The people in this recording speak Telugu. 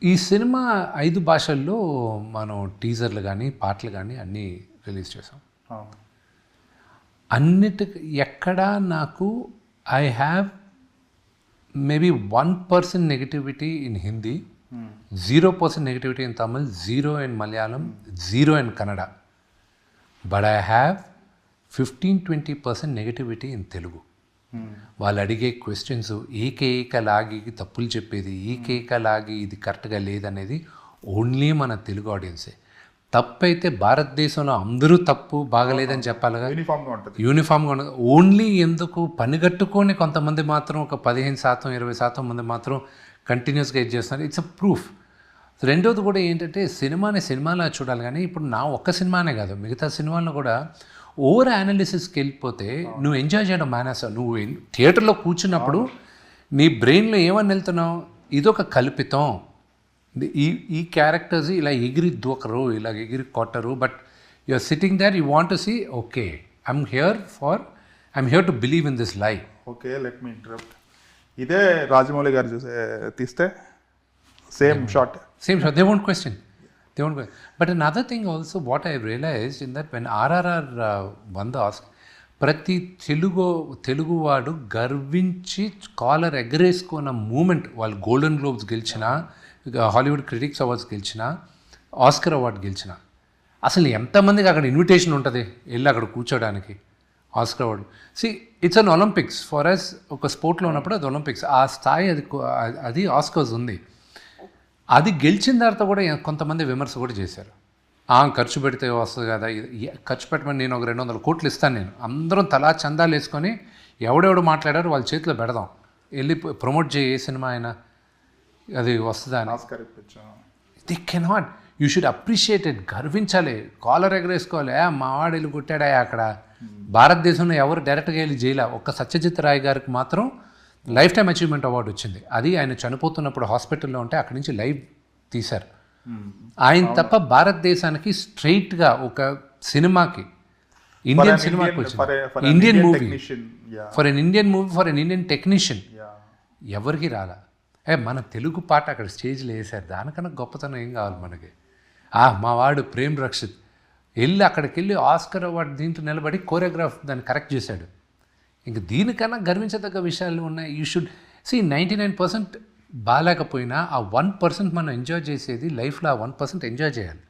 ఈ సినిమా 5 భాషల్లో మనం టీజర్లు కానీ పాటలు కానీ అన్నీ రిలీజ్ చేసాం. అన్నిటికి ఎక్కడా నాకు I have maybe 1% negativity in Hindi, 0% negativity in Tamil, 0 in Malayalam, 0 in Kannada. But I have 15-20% negativity in Telugu. వాళ్ళు అడిగే క్వశ్చన్స్ ఏకైకలాగి తప్పులు చెప్పేది, ఏకైకలాగి ఇది కరెక్ట్గా లేదనేది ఓన్లీ మన తెలుగు ఆడియన్సే. తప్పు అయితే భారతదేశంలో అందరూ తప్పు బాగలేదని చెప్పాలిగా, యూనిఫామ్గా ఉండదు. ఓన్లీ ఎందుకు పనిగట్టుకొని కొంతమంది మాత్రం ఒక 15%, 20% మంది మాత్రం కంటిన్యూస్గా ఇది చేస్తున్నారు. It's a proof. రెండోది కూడా ఏంటంటే సినిమాలా చూడాలి. కానీ ఇప్పుడు నా ఒక్క సినిమానే కాదు, మిగతా సినిమాల్లో కూడా ఓవర్ అనాలిసిస్కి వెళ్ళిపోతే నువ్వు ఎంజాయ్ చేయడం మానేస్తావు. నువ్వు థియేటర్లో కూర్చున్నప్పుడు నీ బ్రెయిన్లో ఏమని వెళ్తున్నావు, ఇదొక కల్పితం, ఈ క్యారెక్టర్స్ ఇలా ఎగిరి దూకరు, ఇలా ఎగిరి కొట్టరు, but you are sitting there, you want to see okay I'm here to believe in this life. Okay, let me interrupt. ఇదే రాజమౌళి గారు తీస్తే same shot, they won't question. But another thing also, what I realized in that when RRR won the Oscar, ప్రతి తెలుగువాడు గర్వించి కాలర్ ఎగరేసుకున్న మూమెంట్, వాళ్ళు గోల్డెన్ గ్లోబ్స్ గెలిచిన, హాలీవుడ్ క్రిటిక్స్ అవార్డ్స్ గెలిచిన, ఆస్కర్ అవార్డు గెలిచిన, అసలు ఎంతమందికి అక్కడ ఇన్విటేషన్ ఉంటుంది వెళ్ళి అక్కడ కూర్చోడానికి Oscar award. It's an Olympics for us. ఒక స్పోర్ట్లో ఉన్నప్పుడు అది ఒలింపిక్స్, ఆ స్థాయి అది ఆస్కర్స్ ఉంది. అది గెలిచిన తర్వాత కూడా కొంతమంది విమర్శ కూడా చేశారు. ఖర్చు పెడితే వస్తుంది కదా, ఖర్చు పెట్టమని నేను ఒక 200 కోట్లు ఇస్తాను, నేను అందరం తలా చందాలు వేసుకొని ఎవడెవడు మాట్లాడారు వాళ్ళ చేతిలో పెడదాం, వెళ్ళి ప్రమోట్ చేయ ఏ సినిమా అయినా అది వస్తుందా అని. They cannot. You should appreciate it. గర్వించాలి, కాలర్ ఎగరేసుకోవాలి. మా వాడు వెళ్ళి కొట్టాడా అక్కడ. భారతదేశంలో ఎవరు డైరెక్ట్గా వెళ్ళి చేయలే. ఒక్క సత్యజిత్ రాయ్ గారికి మాత్రం లైఫ్ టైమ్ అచీవ్మెంట్ అవార్డు వచ్చింది. అది ఆయన చనిపోతున్నప్పుడు హాస్పిటల్లో ఉంటే అక్కడి నుంచి లైవ్ తీశారు. ఆయన తప్ప భారతదేశానికి స్ట్రైట్గా ఒక సినిమాకి, ఇండియన్ సినిమాకి వచ్చింది, Indian movie, for an Indian technician ఎవరికి రాలా. మన తెలుగు పాట అక్కడ స్టేజ్లో వేశారు. దానికన్నా గొప్పతనం ఏం కావాలి మనకి. మా వాడు ప్రేమ్ రక్షిత్ వెళ్ళి అక్కడికి వెళ్ళి ఆస్కర్ అవార్డు దీంట్లో నిలబడి కోరియోగ్రాఫ్ దాన్ని కరెక్ట్ చేశాడు. ఇంక దీనికన్నా గర్వించదగ్గ విషయాలు ఉన్నాయి. యూ షుడ్ 99% బాగాలేకపోయినా ఆ 1% మనం ఎంజాయ్ చేసేది లైఫ్లో, ఆ 1% ఎంజాయ్ చేయాలి.